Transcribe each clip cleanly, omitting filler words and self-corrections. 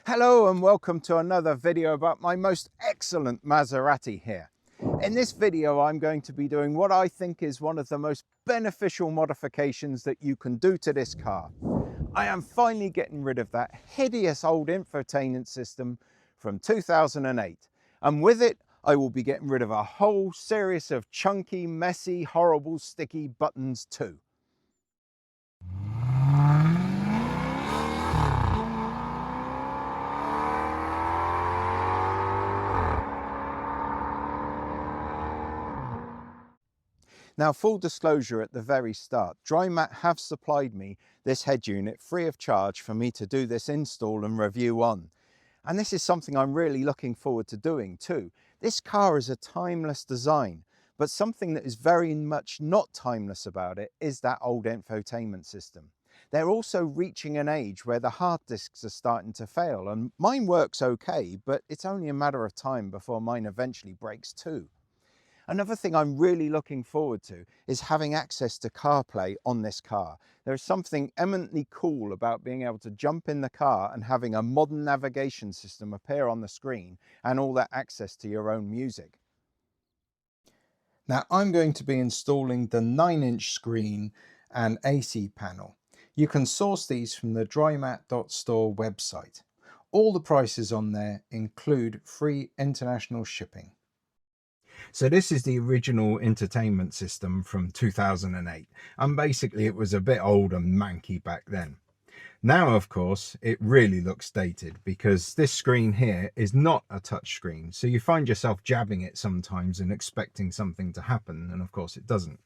Hello and welcome to another video about my most excellent Maserati here. In this video I'm going to be doing what I think is one of the most beneficial modifications that you can do to this car. I am finally getting rid of that hideous old infotainment system from 2008, and with it I will be getting rid of a whole series of chunky, messy, horrible, sticky buttons too. Now, full disclosure at the very start, DryMat have supplied me this head unit free of charge for me to do this install and review on. And this is something I'm really looking forward to doing too. This car is a timeless design, but something that is very much not timeless about it is that old infotainment system. They're also reaching an age where the hard disks are starting to fail, and mine works okay, but it's only a matter of time before mine eventually breaks too. Another thing I'm really looking forward to is having access to CarPlay on this car. There's something eminently cool about being able to jump in the car and having a modern navigation system appear on the screen and all that access to your own music. Now I'm going to be installing the 9-inch screen and AC panel. You can source these from the drymat.store website. All the prices on there include free international shipping. So this is the original entertainment system from 2008, and basically it was a bit old and manky back then. Now, of course, it really looks dated because this screen here is not a touch screen, so you find yourself jabbing it sometimes and expecting something to happen, and of course it doesn't.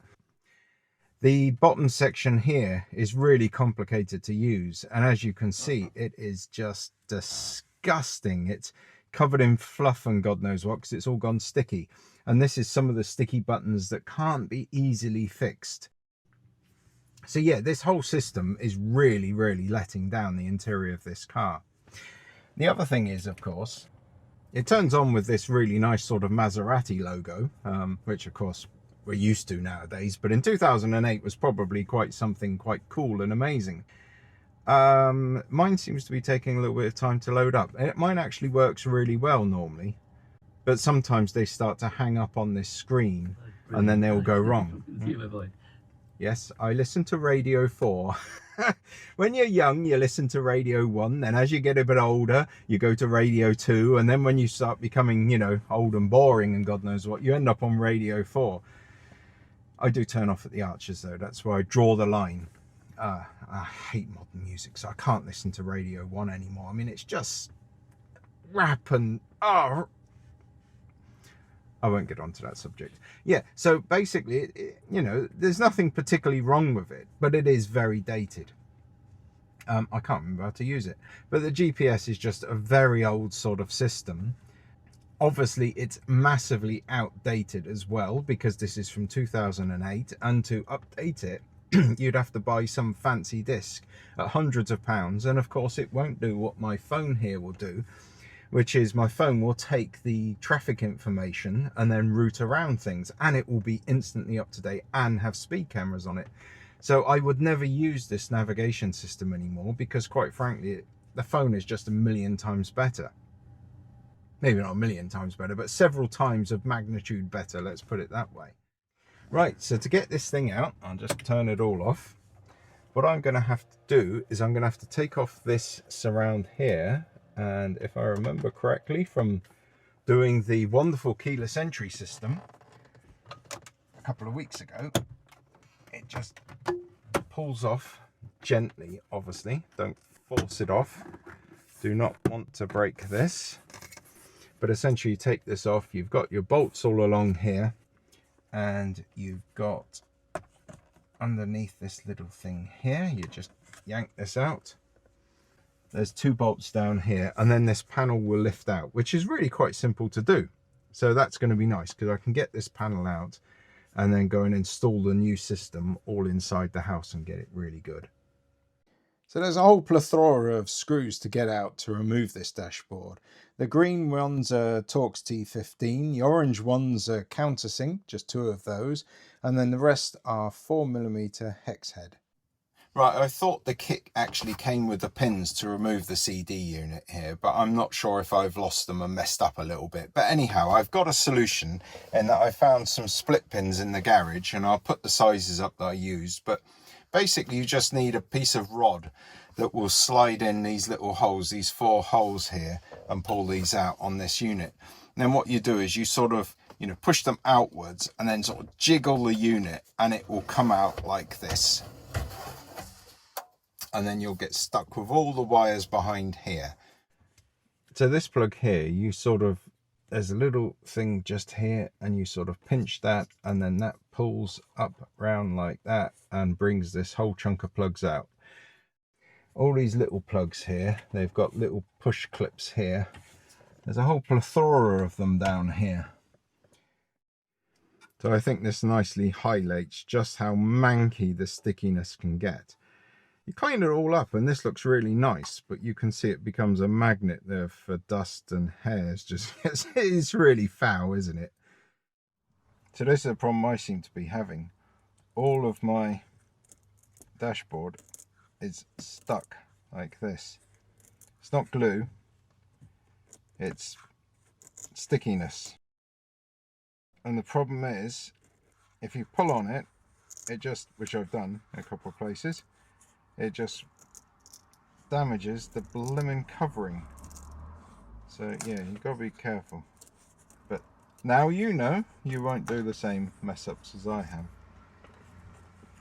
The bottom section here is really complicated to use, and as you can see, it is just disgusting. It's covered in fluff and God knows what, because it's all gone sticky. And this is some of the sticky buttons that can't be easily fixed. So yeah, this whole system is really letting down the interior of this car. The other thing is, of course, it turns on with this really nice sort of Maserati logo, which of course we're used to nowadays, but in 2008 was probably quite something quite cool and amazing. Mine seems to be taking a little bit of time to load up. Mine actually works really well normally, but sometimes they start to hang up on this screen and then they'll go wrong. Yes, I listen to Radio 4. When you're young, you listen to Radio 1, then as you get a bit older, you go to Radio 2, and then when you start becoming, you know, old and boring and God knows what, you end up on Radio 4. I do turn off at the Archers though, that's where I draw the line. I hate modern music, so I can't listen to Radio 1 anymore. I mean, it's just rap and I won't get onto that subject. Yeah, so basically, you know, there's nothing particularly wrong with it, but it is very dated. I can't remember how to use it, but the GPS is just a very old sort of system. Obviously, it's massively outdated as well, because this is from 2008, and to update it, you'd have to buy some fancy disc at hundreds of pounds, and of course it won't do what my phone here will do, which is my phone will take the traffic information and then route around things, and it will be instantly up to date and have speed cameras on it. So I would never use this navigation system anymore, because quite frankly the phone is just a million times better. Maybe not a million times better, but several times of magnitude better, let's put it that way. Right, so to get this thing out, I'll just turn it all off. What I'm going to have to do is I'm going to have to take off this surround here, and if I remember correctly from doing the wonderful keyless entry system a couple of weeks ago, it just pulls off gently, obviously. Don't force it off. Do not want to break this. But essentially you take this off, you've got your bolts all along here, and you've got underneath this little thing here, you just yank this out. There's two bolts down here, and then this panel will lift out, which is really quite simple to do. So that's going to be nice, because I can get this panel out and then go and install the new system all inside the house and get it really good. So there's a whole plethora of screws to get out to remove this dashboard. The green ones are Torx T15, the orange ones are countersink, just two of those, and then the rest are 4mm hex head. Right, I thought the kit actually came with the pins to remove the CD unit here, but I'm not sure if I've lost them and messed up a little bit. But anyhow, I've got a solution in that I found some split pins in the garage, and I'll put the sizes up that I used. But basically, you just need a piece of rod that will slide in these little holes, these 4 holes here, and pull these out on this unit. And then what you do is you sort of, you know, push them outwards and then sort of jiggle the unit, and it will come out like this. And then you'll get stuck with all the wires behind here. So this plug here, you sort of, there's a little thing just here, and you sort of pinch that, and then that pulls up round like that and brings this whole chunk of plugs out. All these little plugs here, they've got little push clips here. There's a whole plethora of them down here. So I think this nicely highlights just how manky the stickiness can get. You clean it all up and this looks really nice, but you can see it becomes a magnet there for dust and hairs. Just it's really foul, isn't it? So this is a problem I seem to be having. All of my dashboard is stuck like this. It's not glue, it's stickiness. And the problem is, if you pull on it, it just, which I've done in a couple of places, it just damages the blimmin' covering. So yeah, you've got to be careful. But now you know, you won't do the same mess ups as I have.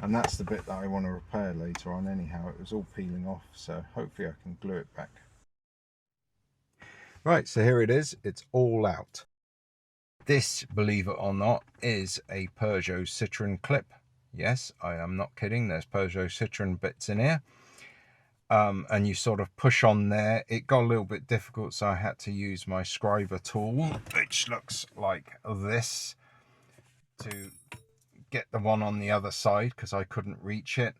And that's the bit that I want to repair later on anyhow. It was all peeling off, so hopefully I can glue it back. Right, so here it is. It's all out. This, believe it or not, is a Peugeot Citroën clip. Yes, I am not kidding. There's Peugeot Citroën bits in here. And you sort of push on there. It got a little bit difficult, so I had to use my scriber tool, which looks like this, to get the one on the other side because I couldn't reach it.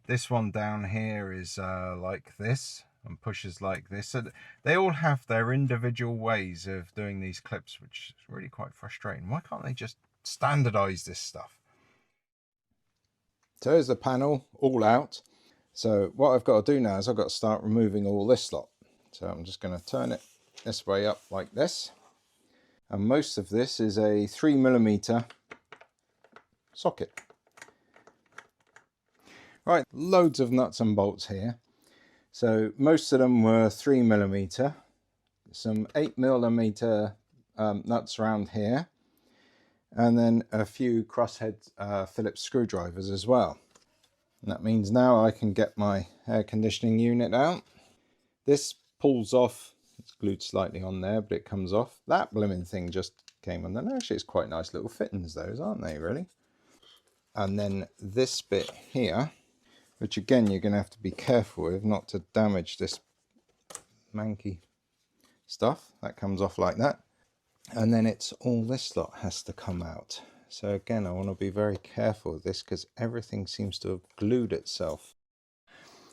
This one down here is like this and pushes like this. So they all have their individual ways of doing these clips, which is really quite frustrating. Why can't they just standardize this stuff? So here's the panel all out. So what I've got to do now is I've got to start removing all this lot. So I'm just going to turn it this way up like this. And most of this is a 3mm socket. Right, loads of nuts and bolts here. So most of them were 3mm. Some 8mm nuts around here. And then a few crosshead Phillips screwdrivers as well. And that means now I can get my air conditioning unit out. This pulls off. It's glued slightly on there, but it comes off. That blimmin' thing just came on there. Actually, it's quite nice little fittings, those, aren't they, really? And then this bit here, which again, you're going to have to be careful with not to damage this manky stuff. That comes off like that. And then it's all this lot has to come out. So again, I want to be very careful with this because everything seems to have glued itself.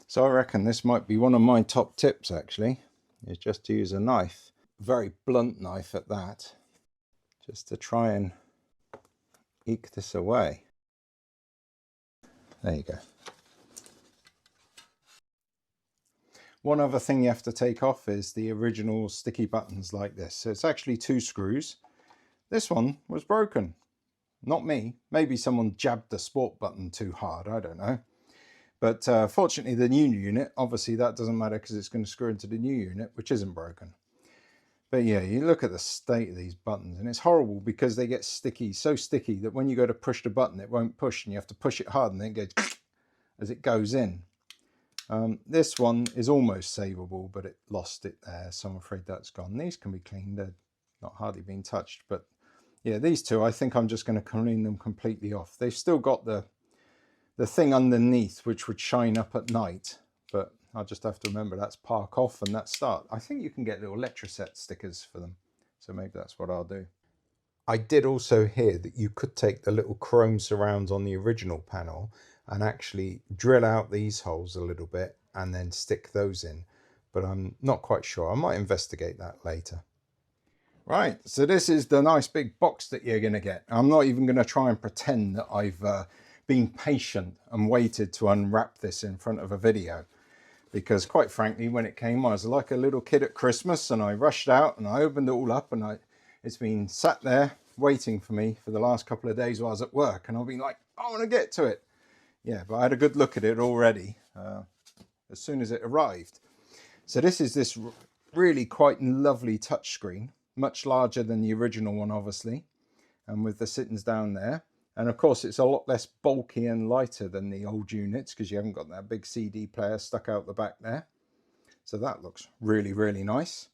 So I reckon this might be one of my top tips actually, is just to use a knife, very blunt knife at that, just to try and eke this away. There you go. One other thing you have to take off is the original sticky buttons like this. So it's actually 2 screws. This one was broken. Not me. Maybe someone jabbed the sport button too hard. I don't know. But fortunately the new unit, obviously that doesn't matter because it's going to screw into the new unit, which isn't broken. But yeah, you look at the state of these buttons and it's horrible because they get sticky, so sticky that when you go to push the button, it won't push and you have to push it hard and then it goes as it goes in. This one is almost savable, but it lost it there, so I'm afraid that's gone. These can be cleaned, they're not hardly been touched, but yeah, these two, I think I'm just going to clean them completely off. They've still got the thing underneath which would shine up at night, but I'll just have to remember that's park off and that's start. I think you can get little Electroset stickers for them, so maybe that's what I'll do. I did also hear that you could take the little chrome surrounds on the original panel and actually drill out these holes a little bit and then stick those in, but I'm not quite sure. I might investigate that later. Right, so this is the nice big box that you're going to get. I'm not even going to try and pretend that I've been patient and waited to unwrap this in front of a video. Because quite frankly, when it came, I was like a little kid at Christmas, and I rushed out and I opened it all up, and it's been sat there waiting for me for the last couple of days while I was at work, and I've been like, I want to get to it. Yeah, but I had a good look at it already as soon as it arrived. So this is this really quite lovely touchscreen, much larger than the original one, obviously, and with the sittings down there. And of course, it's a lot less bulky and lighter than the old units because you haven't got that big CD player stuck out the back there. So that looks really, really nice.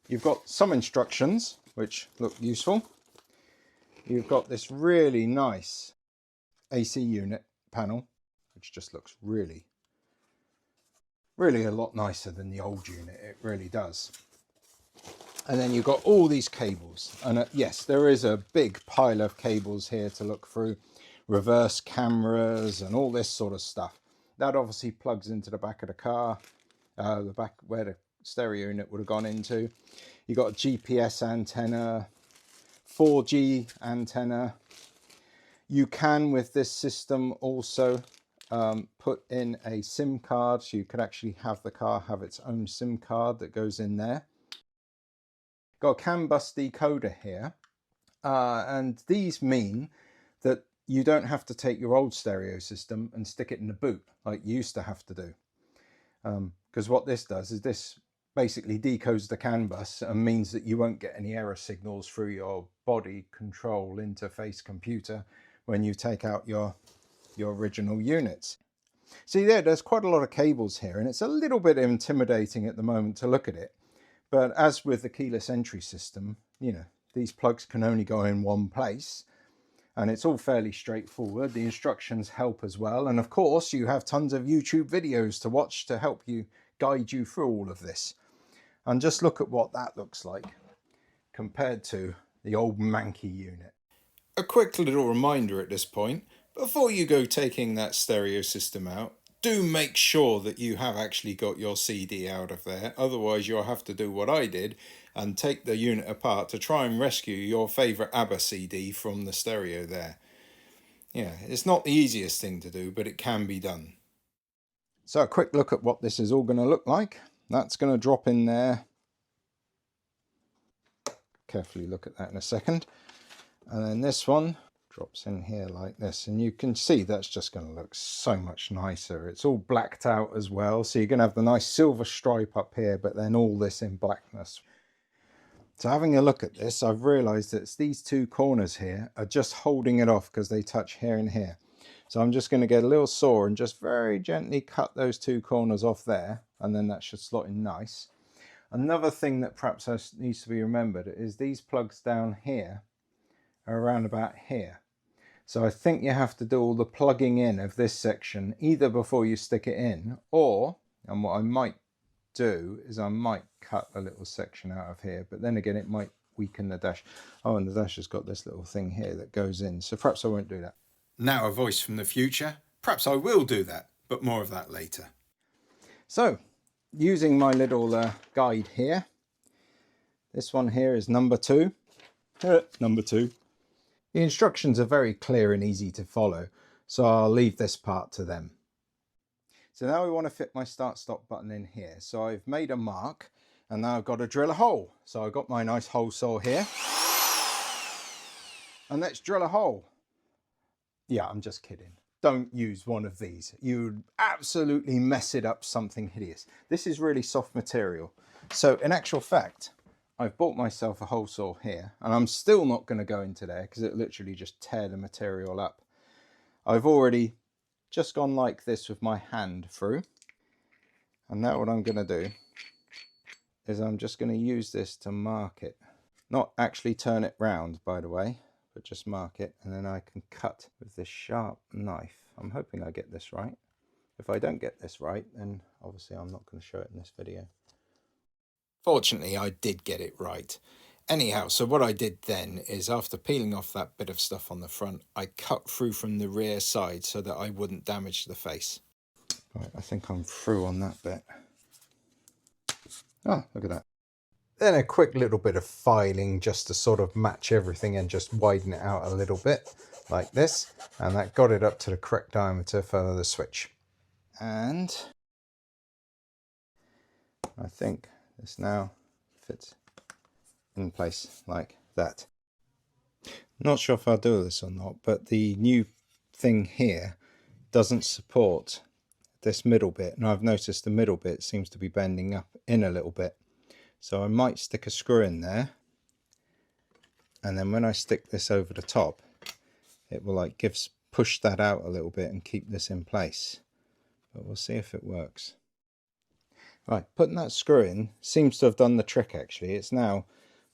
You've got some instructions which look useful. You've got this really nice AC unit panel, which just looks really a lot nicer than the old unit. It really does. And then you've got all these cables, and yes, there is a big pile of cables here to look through, reverse cameras and all this sort of stuff. That obviously plugs into the back of the car, the back where the stereo unit would have gone into. You've got a GPS antenna, 4G antenna. You can, with this system, also put in a SIM card, so you could actually have the car have its own SIM card that goes in there. Got a CAN bus decoder here, and these mean that you don't have to take your old stereo system and stick it in the boot like you used to have to do, because what this does is this basically decodes the CAN bus and means that you won't get any error signals through your body control interface computer when you take out your original units. See there's quite a lot of cables here, and it's a little bit intimidating at the moment to look at it. But as with the keyless entry system, you know, these plugs can only go in one place, and it's all fairly straightforward. The instructions help as well. And of course, you have tons of YouTube videos to watch to help you guide you through all of this. And just look at what that looks like compared to the old manky unit. A quick little reminder at this point, before you go taking that stereo system out, do make sure that you have actually got your CD out of there. Otherwise, you'll have to do what I did and take the unit apart to try and rescue your favourite ABBA CD from the stereo there. Yeah, it's not the easiest thing to do, but it can be done. So a quick look at what this is all going to look like. That's going to drop in there. Carefully look at that in a second. And then this one drops in here like this, and you can see that's just going to look so much nicer. It's all blacked out as well, so you're going to have the nice silver stripe up here, but then all this in blackness. So having a look at this, I've realized that it's these two corners here are just holding it off because they touch here and here. So I'm just going to get a little saw and just very gently cut those two corners off there, and then that should slot in nice. Another thing that perhaps needs to be remembered is these plugs down here are around about here. So I think you have to do all the plugging in of this section either before you stick it in, or, and what I might do is I might cut a little section out of here, but then again it might weaken the dash. Oh, and the dash has got this little thing here that goes in, so perhaps I won't do that. Now a voice from the future, perhaps I will do that, but more of that later. So using my little guide here, this one here is number 2. Number 2. The instructions are very clear and easy to follow, so I'll leave this part to them. So now we want to fit my start stop button in here. So I've made a mark, and now I've got to drill a hole. So I've got my nice hole saw here, and let's drill a hole. Yeah, I'm just kidding. Don't use one of these. You'd absolutely mess it up something hideous. This is really soft material. So in actual fact, I've bought myself a hole saw here, and I'm still not going to go into there because it literally just tear the material up. I've already just gone like this with my hand through, and now what I'm going to do is I'm just going to use this to mark it. Not actually turn it round, by the way, but just mark it, and then I can cut with this sharp knife. I'm hoping I get this right. If I don't get this right, then obviously I'm not going to show it in this video. Fortunately, I did get it right. Anyhow, so what I did then is after peeling off that bit of stuff on the front, I cut through from the rear side so that I wouldn't damage the face. Right, I think I'm through on that bit. Oh, look at that. Then a quick little bit of filing just to sort of match everything and just widen it out a little bit. like this, and that got it up to the correct diameter for the switch. And I think this now fits in place like that. Not sure if I'll do this or not, but the new thing here doesn't support this middle bit, and I've noticed the middle bit seems to be bending up in a little bit, so I might stick a screw in there, and then when I stick this over the top it will like push that out a little bit and keep this in place, but we'll see if it works. Right, putting that screw in seems to have done the trick actually. It's now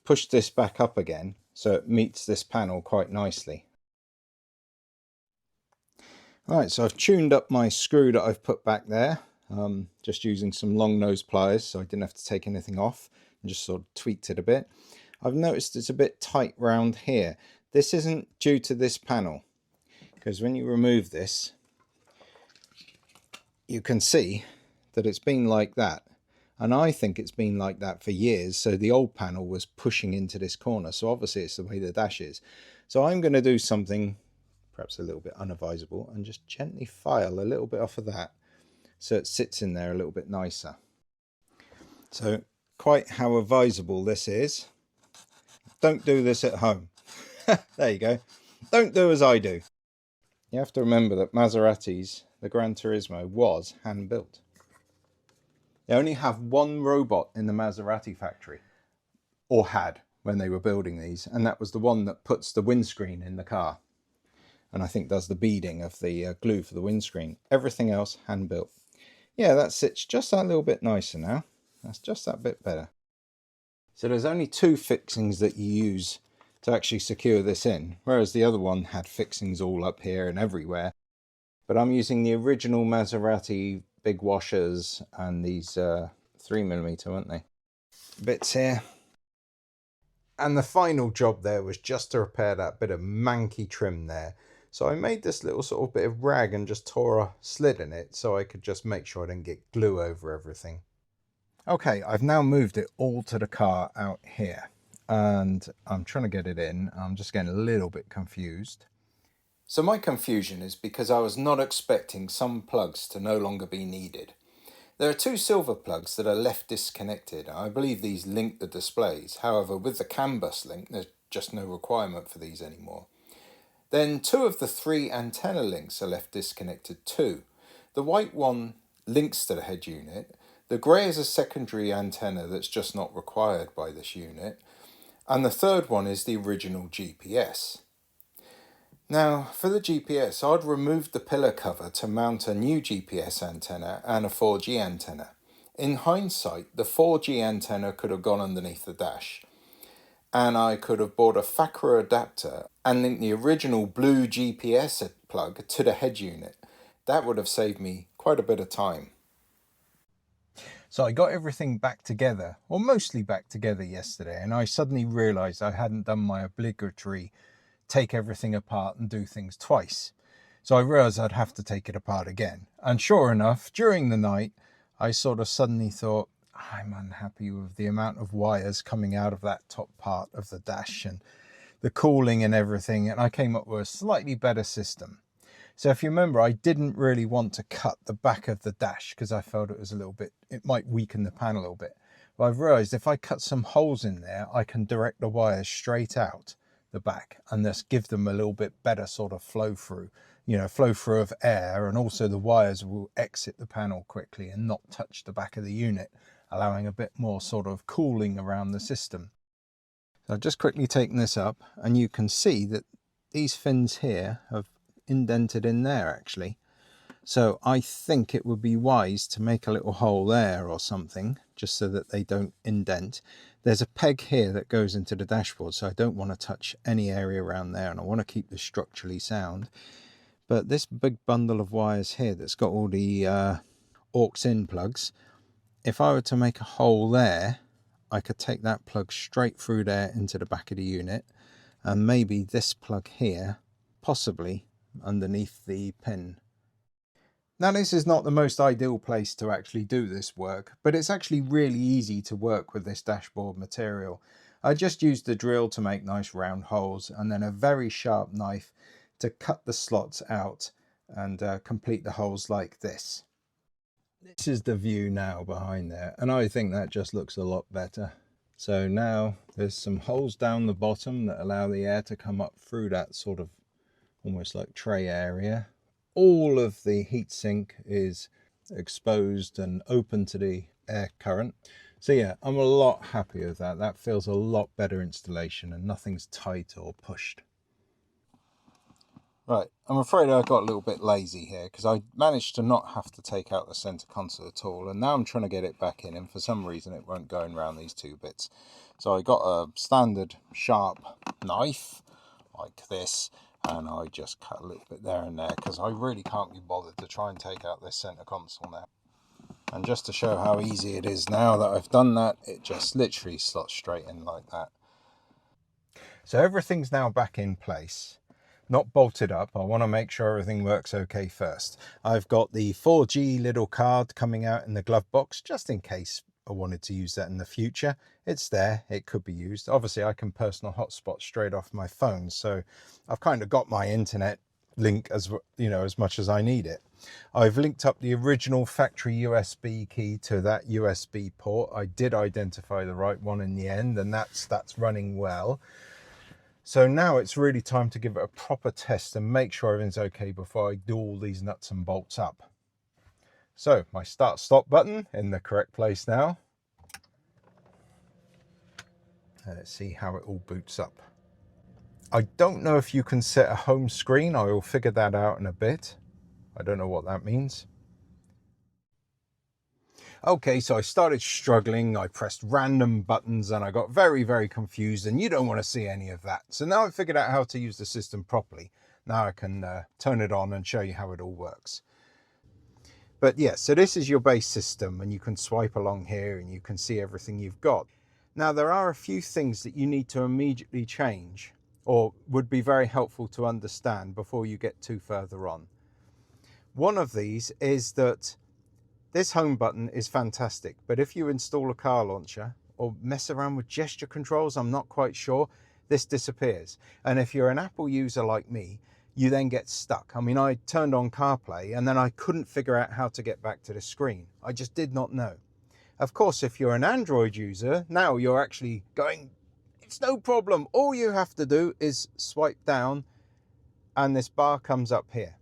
pushed this back up again so it meets this panel quite nicely. Right, so I've tuned up my screw that I've put back there, just using some long nose pliers so I didn't have to take anything off, and just sort of tweaked it a bit. I've noticed it's a bit tight round here. This isn't due to this panel, because when you remove this you can see that it's been like that, and I think it's been like that for years. So the old panel was pushing into this corner, so obviously it's the way the dash is. So I'm going to do something perhaps a little bit unadvisable and just gently file a little bit off of that so it sits in there a little bit nicer. So quite how advisable this is. Don't do this at home. There you go. Don't do as I do. You have to remember that Maserati's, the Granturismo, was hand built. They only have one robot in the Maserati factory, or had when they were building these, and that was the one that puts the windscreen in the car, and I think does the beading of the glue for the windscreen. Everything else hand built. Yeah, that sits just that little bit nicer now. That's just that bit better. So there's only two fixings that you use to actually secure this in, whereas the other one had fixings all up here and everywhere. But I'm using the original Maserati big washers and these 3mm, weren't they, bits here. And the final job there was just to repair that bit of manky trim there. So I made this little sort of bit of rag and just tore a slit in it so I could just make sure I didn't get glue over everything. Okay, I've now moved it all to the car out here, and I'm trying to get it in. I'm just getting a little bit confused. So my confusion is because I was not expecting some plugs to no longer be needed. There are two silver plugs that are left disconnected. I believe these link the displays. However, with the CAN bus link, there's just no requirement for these anymore. Then two of the three antenna links are left disconnected too. The white one links to the head unit. The grey is a secondary antenna that's just not required by this unit. And the third one is the original GPS. Now, for the GPS, I'd removed the pillar cover to mount a new GPS antenna and a 4G antenna. In hindsight, the 4G antenna could have gone underneath the dash, and I could have bought a FACRA adapter and linked the original blue GPS plug to the head unit. That would have saved me quite a bit of time. So I got everything back together, or mostly back together yesterday, and I suddenly realised I hadn't done my obligatory take everything apart and do things twice. So I realised I'd have to take it apart again. And sure enough, during the night, I sort of suddenly thought, I'm unhappy with the amount of wires coming out of that top part of the dash and the cooling and everything, and I came up with a slightly better system. So if you remember, I didn't really want to cut the back of the dash because I felt it was a little bit, it might weaken the panel a little bit. But I've realised if I cut some holes in there, I can direct the wires straight out the back and thus give them a little bit better sort of flow through, flow through of air, and also the wires will exit the panel quickly and not touch the back of the unit, allowing a bit more sort of cooling around the system. So I've just quickly taken this up, and you can see that these fins here have indented in there actually. So I think it would be wise to make a little hole there or something, just so that they don't indent. There's a peg here that goes into the dashboard, so I don't want to touch any area around there, and I want to keep this structurally sound. But this big bundle of wires here that's got all the aux-in plugs, if I were to make a hole there, I could take that plug straight through there into the back of the unit, and maybe this plug here, possibly underneath the pin. Now, this is not the most ideal place to actually do this work, but it's actually really easy to work with this dashboard material. I just used the drill to make nice round holes, and then a very sharp knife to cut the slots out and complete the holes like this. This is the view now behind there, and I think that just looks a lot better. So now there's some holes down the bottom that allow the air to come up through that sort of almost like tray area. All of the heatsink is exposed and open to the air current. So yeah, I'm a lot happier with that. That feels a lot better installation and nothing's tight or pushed. Right, I'm afraid I got a little bit lazy here because I managed to not have to take out the center console at all, and now I'm trying to get it back in, and for some reason it won't go in around these two bits. So I got a standard sharp knife like this, and I just cut a little bit there and there because I really can't be bothered to try and take out this center console now. And just to show how easy it is now that I've done that, it just literally slots straight in like that. So everything's now back in place. Not bolted up. I want to make sure everything works okay first. I've got the 4G little card coming out in the glove box just in case I wanted to use that in the future. It's there, it could be used. Obviously I can personal hotspot straight off my phone, so I've kind of got my internet link as you know, as much as I need it. I've linked up the original factory USB key to that USB port. I did identify the right one in the end, and that's running well. So now it's really time to give it a proper test and make sure everything's okay before I do all these nuts and bolts up. So my start stop button in the correct place now. Let's see how it all boots up. I don't know if you can set a home screen. I will figure that out in a bit. I don't know what that means. Okay, so I started struggling, I pressed random buttons and I got very, very confused, and you don't want to see any of that. So now I've figured out how to use the system properly. Now I can turn it on and show you how it all works. But yeah, so this is your base system, and you can swipe along here and you can see everything you've got. Now there are a few things that you need to immediately change, or would be very helpful to understand before you get too further on. One of these is that this home button is fantastic, but if you install a car launcher or mess around with gesture controls, I'm not quite sure, this disappears. And if you're an Apple user like me, you then get stuck. I mean, I turned on CarPlay and then I couldn't figure out how to get back to the screen. I just did not know. Of course, if you're an Android user, now you're actually going, it's no problem. All you have to do is swipe down and this bar comes up here.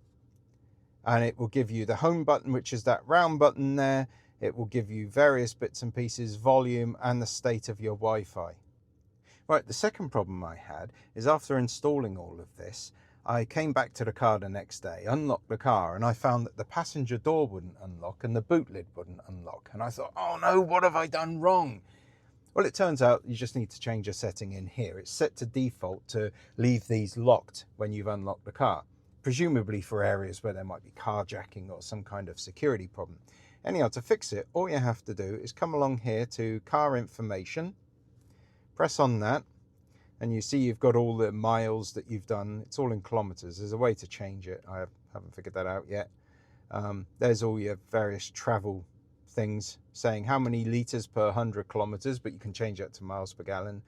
And it will give you the home button, which is that round button there. It will give you various bits and pieces, volume, and the state of your Wi-Fi. Right, the second problem I had is after installing all of this, I came back to the car the next day, unlocked the car, and I found that the passenger door wouldn't unlock and the boot lid wouldn't unlock. And I thought, oh no, what have I done wrong? Well, it turns out you just need to change a setting in here. It's set to default to leave these locked when you've unlocked the car, presumably for areas where there might be carjacking or some kind of security problem. Anyhow, to fix it, all you have to do is come along here to car information, press on that, and you see you've got all the miles that you've done. It's all in kilometers. There's a way to change it. I haven't figured that out yet. There's all your various travel things saying how many liters per 100 kilometers, but you can change that to miles per gallon.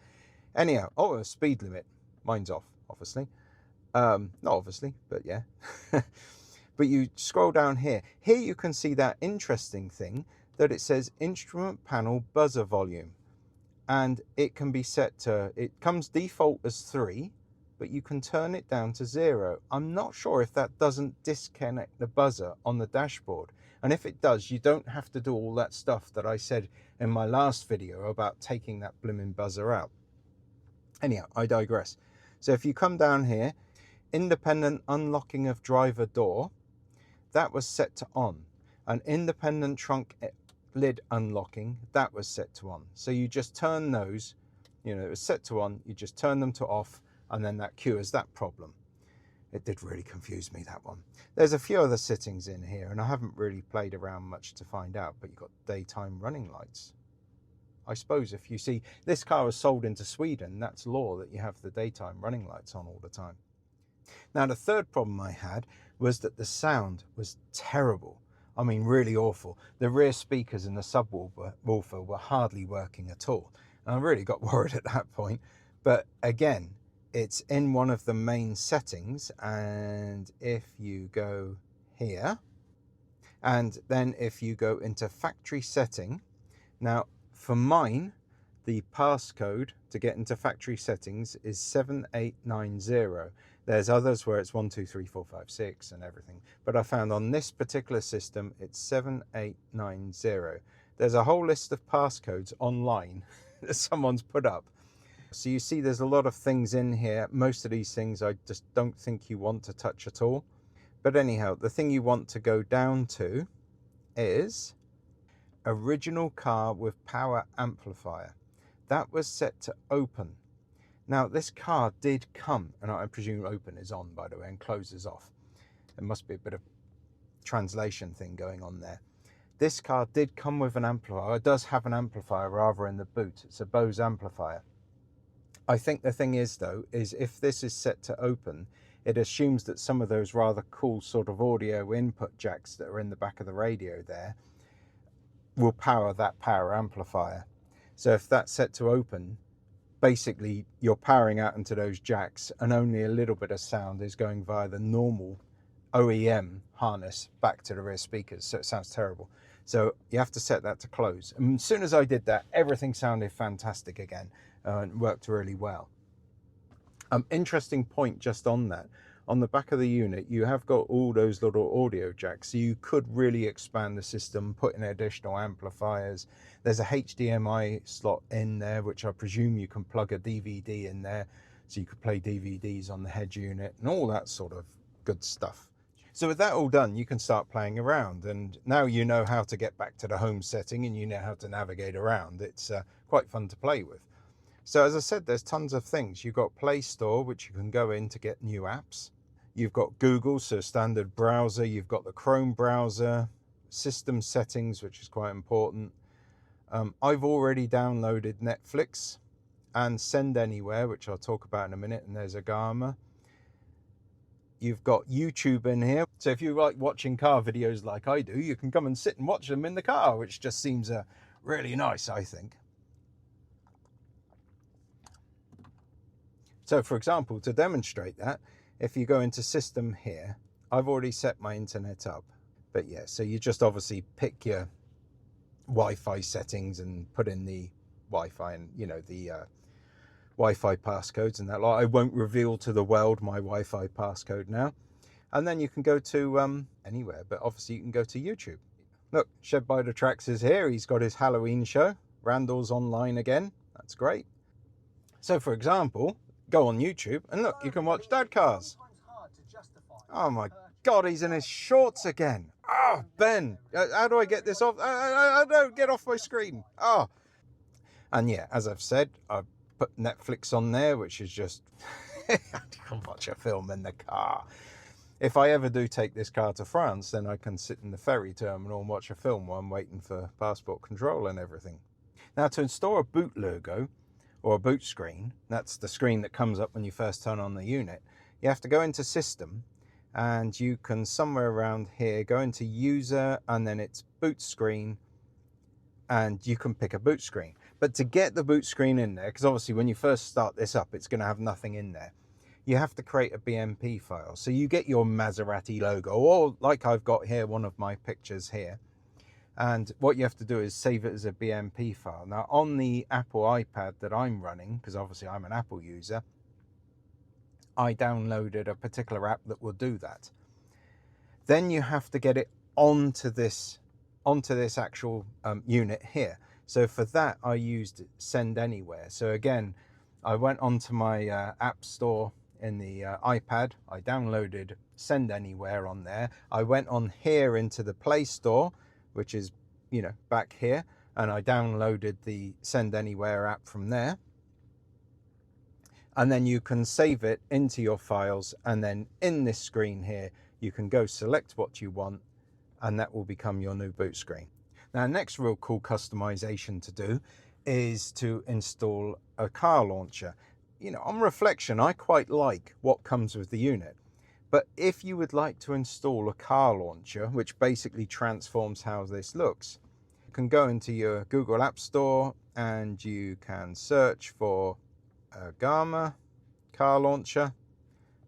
Anyhow, oh, a speed limit. Mine's off, obviously. Not obviously, but yeah. But you scroll down here. Here you can see that interesting thing that it says instrument panel buzzer volume. And it can be set to, it comes default as 3, but you can turn it down to 0. I'm not sure if that doesn't disconnect the buzzer on the dashboard. And if it does, you don't have to do all that stuff that I said in my last video about taking that blimmin' buzzer out. Anyhow, I digress. So if you come down here, independent unlocking of driver door, that was set to on. An independent trunk lid unlocking, that was set to on. So you just turn those, you know, it was set to on, you just turn them to off, and then that cures that problem. It did really confuse me, that one. There's a few other settings in here, and I haven't really played around much to find out, but you've got daytime running lights. I suppose if you see, this car was sold into Sweden, that's law that you have the daytime running lights on all the time. Now, the third problem I had was that the sound was terrible. I mean, really awful. The rear speakers and the subwoofer were hardly working at all. And I really got worried at that point. But again, it's in one of the main settings, and if you go here, and then if you go into factory setting, now for mine, the passcode to get into factory settings is 7890. There's others where it's 123456 and everything, but I found on this particular system it's 7890. There's a whole list of passcodes online that someone's put up. So you see there's a lot of things in here. Most of these things I just don't think you want to touch at all. But anyhow, the thing you want to go down to is original car with power amplifier. That was set to open. Now this car did come, and I presume open is on, by the way, and closes off. There must be a bit of translation thing going on there. This car did come with an amplifier. It does have an amplifier rather in the boot. It's a Bose amplifier. I think the thing is though, is if this is set to open, it assumes that some of those rather cool sort of audio input jacks that are in the back of the radio there will power that power amplifier. So if that's set to open, basically you're powering out into those jacks and only a little bit of sound is going via the normal OEM harness back to the rear speakers. So it sounds terrible. So you have to set that to close. And as soon as I did that, everything sounded fantastic again and worked really well. Interesting point just on that. On the back of the unit, you have got all those little audio jacks, so you could really expand the system, put in additional amplifiers. There's a HDMI slot in there, which I presume you can plug a DVD in there, so you could play DVDs on the head unit and all that sort of good stuff. So with that all done, you can start playing around, and now you know how to get back to the home setting and you know how to navigate around. It's quite fun to play with. So as I said, there's tons of things. You've got Play Store, which you can go in to get new apps. You've got Google, so standard browser. You've got the Chrome browser, system settings, which is quite important. I've already downloaded Netflix and Send Anywhere, which I'll talk about in a minute, and there's Agama. You've got YouTube in here. So if you like watching car videos like I do, you can come and sit and watch them in the car, which just seems really nice, I think. So for example, to demonstrate that, if you go into system here, I've already set my internet up. But yeah, so you just obviously pick your Wi-Fi settings and put in the Wi-Fi and, you know, the Wi-Fi passcodes and that. Like, I won't reveal to the world my Wi-Fi passcode now. And then you can go to anywhere, but obviously you can go to YouTube. Look, Shed by the Tracks is here. He's got his Halloween show. Randall's online again. That's great. So for example, go on YouTube and look, you can watch Dad Cars. Oh my God, he's in his shorts again. Oh, Ben, how do I get this off? I don't get off my screen. Oh, and yeah, as I've said, I've put Netflix on there, which is just, I can watch a film in the car. If I ever do take this car to France, then I can sit in the ferry terminal and watch a film while I'm waiting for passport control and everything. Now to install a boot logo, or a boot screen, that's the screen that comes up when you first turn on the unit, you have to go into system, and you can somewhere around here go into user, and then it's boot screen, and you can pick a boot screen. But to get the boot screen in there, because obviously when you first start this up, it's going to have nothing in there, you have to create a BMP file. So you get your Maserati logo, or like I've got here, one of my pictures here. And what you have to do is save it as a BMP file. Now on the Apple iPad that I'm running, because obviously I'm an Apple user, I downloaded a particular app that will do that. Then you have to get it onto this actual unit here. So for that, I used Send Anywhere. So again, I went onto my App Store in the iPad. I downloaded Send Anywhere on there. I went on here into the Play Store, which is, you know, back here, and I downloaded the Send Anywhere app from there. And then you can save it into your files, and then in this screen here, you can go select what you want, and that will become your new boot screen. Now, next real cool customization to do is to install a car launcher. You know, on reflection, I quite like what comes with the unit. But if you would like to install a car launcher, which basically transforms how this looks, you can go into your Google App Store and you can search for Agama car launcher,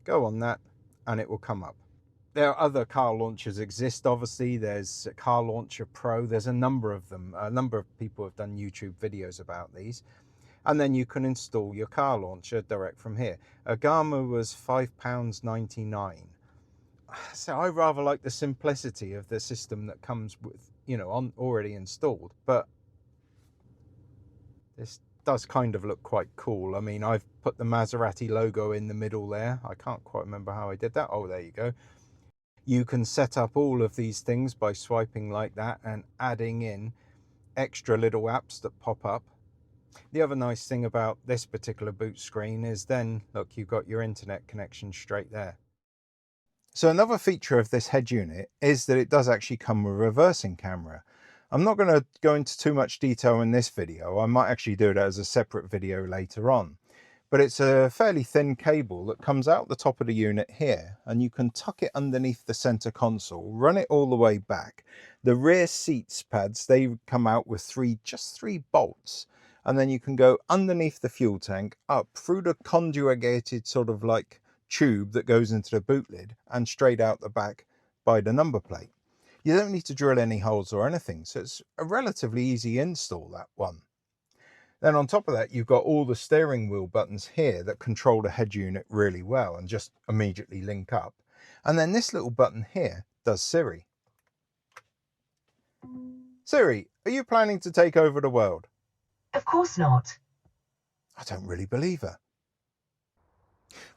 go on that, and it will come up. There are other car launchers exist, obviously. There's Car Launcher Pro. There's a number of them. A number of people have done YouTube videos about these. And then you can install your car launcher direct from here. Agama was £5.99. So I rather like the simplicity of the system that comes with, you know, already installed. But this does kind of look quite cool. I mean, I've put the Maserati logo in the middle there. I can't quite remember how I did that. Oh, there you go. You can set up all of these things by swiping like that and adding in extra little apps that pop up. The other nice thing about this particular boot screen is then, look, you've got your internet connection straight there. So another feature of this head unit is that it does actually come with a reversing camera. I'm not going to go into too much detail in this video. I might actually do it as a separate video later on. But it's a fairly thin cable that comes out the top of the unit here, and you can tuck it underneath the center console, run it all the way back. The rear seats pads, they come out with just three bolts, and then you can go underneath the fuel tank, up through the conjugated sort of like tube that goes into the boot lid, and straight out the back by the number plate. You don't need to drill any holes or anything, so it's a relatively easy install, that one. Then on top of that, you've got all the steering wheel buttons here that control the head unit really well and just immediately link up. And then this little button here does Siri. Siri, are you planning to take over the world? Of course not. I don't really believe her.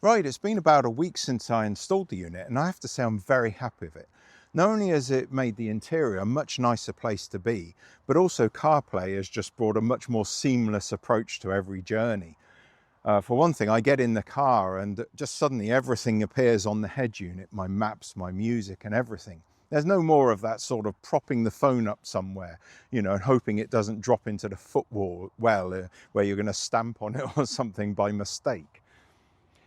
Right, it's been about a week since I installed the unit, and I have to say I'm very happy with it. Not only has it made the interior a much nicer place to be, but also CarPlay has just brought a much more seamless approach to every journey. For one thing, I get in the car and just suddenly everything appears on the head unit, my maps, my music and everything. There's no more of that sort of propping the phone up somewhere, you know, and hoping it doesn't drop into the footwell where you're going to stamp on it or something by mistake.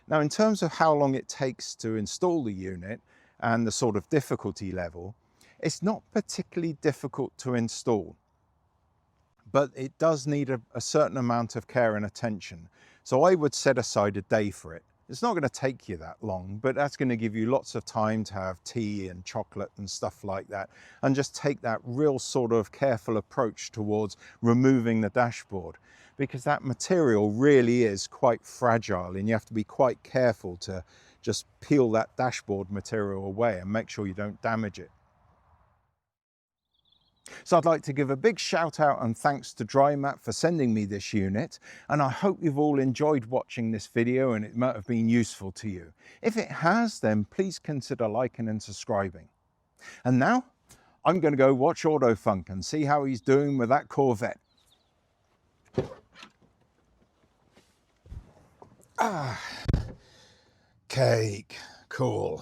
Now, in terms of how long it takes to install the unit, and the sort of difficulty level, it's not particularly difficult to install, but it does need a certain amount of care and attention. So I would set aside a day for it. It's not going to take you that long, but that's going to give you lots of time to have tea and chocolate and stuff like that, and just take that real sort of careful approach towards removing the dashboard, because that material really is quite fragile and you have to be quite careful to just peel that dashboard material away and make sure you don't damage it. So I'd like to give a big shout out and thanks to DryMat for sending me this unit, and I hope you've all enjoyed watching this video and it might have been useful to you. If it has, then please consider liking and subscribing. And now I'm going to go watch Autofunk and see how he's doing with that Corvette. Ah, cake, cool.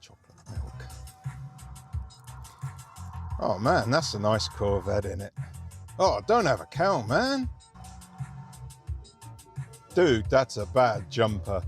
Chocolate milk. Oh man, that's a nice Corvette in it. Oh, don't have a cow, man. Dude, that's a bad jumper.